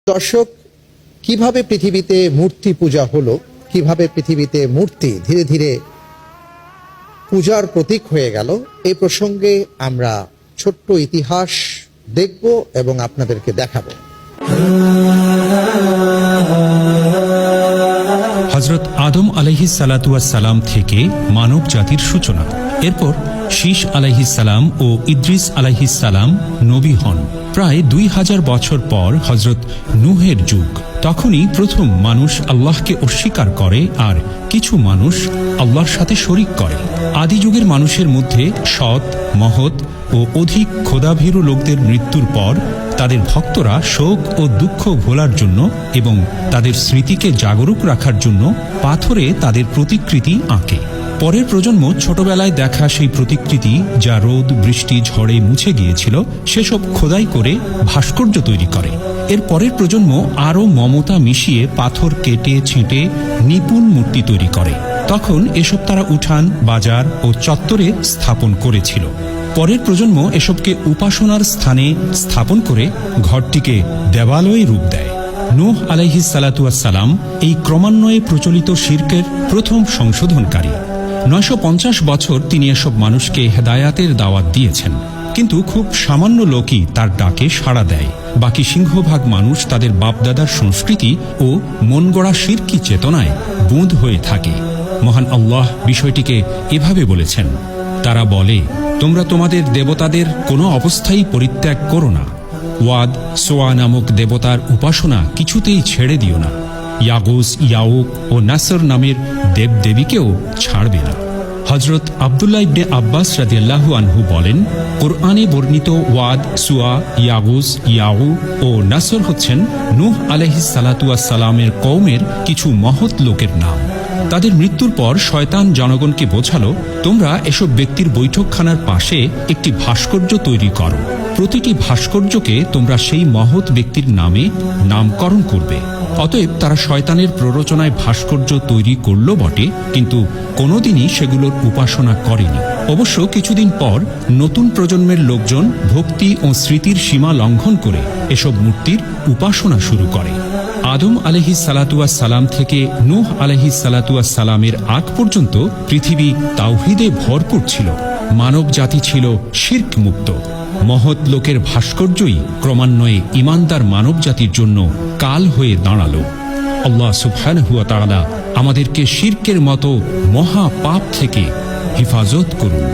দর্শক, কিভাবে পৃথিবীতে মূর্তি পূজা হলো, কিভাবে পৃথিবীতে মূর্তি ধীরে ধীরে পূজার প্রতীক হয়ে গেল, এই প্রসঙ্গে আমরা ছোট্ট ইতিহাস দেখব এবং আপনাদেরকে দেখাবো। হযরত আদম আলাইহিস সালাতু ওয়াস সালাম থেকে মানব জাতির সূচনা। এরপর শীশ আলাইহিস সালাম ও ইদ্রিস আলাইহিস সালাম নবী হন। প্রায় 2000 বছর পর হযরত নূহের যুগ। তখনই প্রথম মানুষ আল্লাহকে অস্বীকার করে আর কিছু মানুষ আল্লাহর সাথে শরিক করে। আদি যুগের মানুষের মধ্যে সৎ, মহৎ ও অধিক খোদাভীরু লোকদের মৃত্যুর পর তাদের ভক্তরা শোক ও দুঃখ ভোলার জন্য এবং তাদের স্মৃতিকে জাগরুক রাখার জন্য পাথরে তাদের প্রতিকৃতি আঁকে। পরের প্রজন্ম ছোটবেলায় দেখা সেই প্রতিকৃতি, যা রোদ বৃষ্টি ঝড়ে মুছে গিয়েছিল, সেসব খোদাই করে ভাস্কর্য তৈরি করে। এর পরের প্রজন্ম আরও মমতা মিশিয়ে পাথর কেটে ছেঁটে নিপুণ মূর্তি তৈরি করে। তখন এসব তারা উঠান, বাজার ও চত্বরে স্থাপন করেছিল। পরের প্রজন্ম এসবকে উপাসনার স্থানে স্থাপন করে ঘরটিকে দেবালয়ে রূপ দেয়। নূহ আলাইহিস সালাতু ওয়াস সালাম এই ক্রমান্বয়ে প্রচলিত শিরকের প্রথম সংশোধনকারী। 950 বছর তিনি এসব মানুষকে হেদায়াতের দাওয়াত দিয়েছেন, কিন্তু খুব সামান্য লোকই তার ডাকে সাড়া দেয়। বাকি সিংহভাগ মানুষ তাদের বাপদাদার সংস্কৃতি ও মন গড়া শিরকি চেতনায় বুঁদ হয়ে থাকে। মহান আল্লাহ বিষয়টিকে এভাবে বলেছেন, তারা বলে, তোমরা তোমাদের দেবতাদের কোনো অবস্থায় পরিত্যাগ করো না। ওয়াদ, সোয়া নামক দেবতার উপাসনা কিছুতেই ছেড়ে দিও না। ইয়াগুস, ইয়াউক ও নাসর নামের দেবদেবীকেও ছাড়বে না। হযরত আব্দুল্লাহ ইবনে আব্বাস রাদিয়াল্লাহু আনহু বলেন, কোরআনে বর্ণিত ওয়াদ, সুয়া, ইয়াগুস, ইয়াউ ও নাসর হচ্ছেন নূহ আলাইহিস সালাতু ওয়াস সালামের কওমের কিছু মহৎ লোকের নাম। তাদের মৃত্যুর পর শয়তান জনগণকে বোঝালো, তোমরা এসব ব্যক্তির বৈঠকখানার পাশে একটি ভাস্কর্য তৈরি করো। প্রতিটি ভাস্কর্যকে তোমরা সেই মহৎ ব্যক্তির নামে নামকরণ করবে। অতএব তারা শয়তানের প্ররোচনায় ভাস্কর্য তৈরি করল বটে, কিন্তু কোনোদিনই সেগুলোর উপাসনা করেনি। অবশ্য কিছুদিন পর নতুন প্রজন্মের লোকজন ভক্তি ও স্মৃতির সীমা লঙ্ঘন করে এসব মূর্তির উপাসনা শুরু করে। আদম আলাইহিস সালাতু ওয়াস সালাম থেকে নূহ আলাইহিস সালাতু ওয়াস সালামের আগ পর্যন্ত পৃথিবী তাওহীদে ভরপুর ছিল। মানব জাতি ছিল শিরক মুক্ত। মহৎ লোকের ভাস্কর্যই ক্রমান্বয়ে ঈমানদার মানব জাতির জন্য কাল হয়ে দাঁড়ালো। আল্লাহ সুবহানাহু ওয়া তাআলা আমাদেরকে শিরকের মতো মহা পাপ থেকে হেফাজত করুন।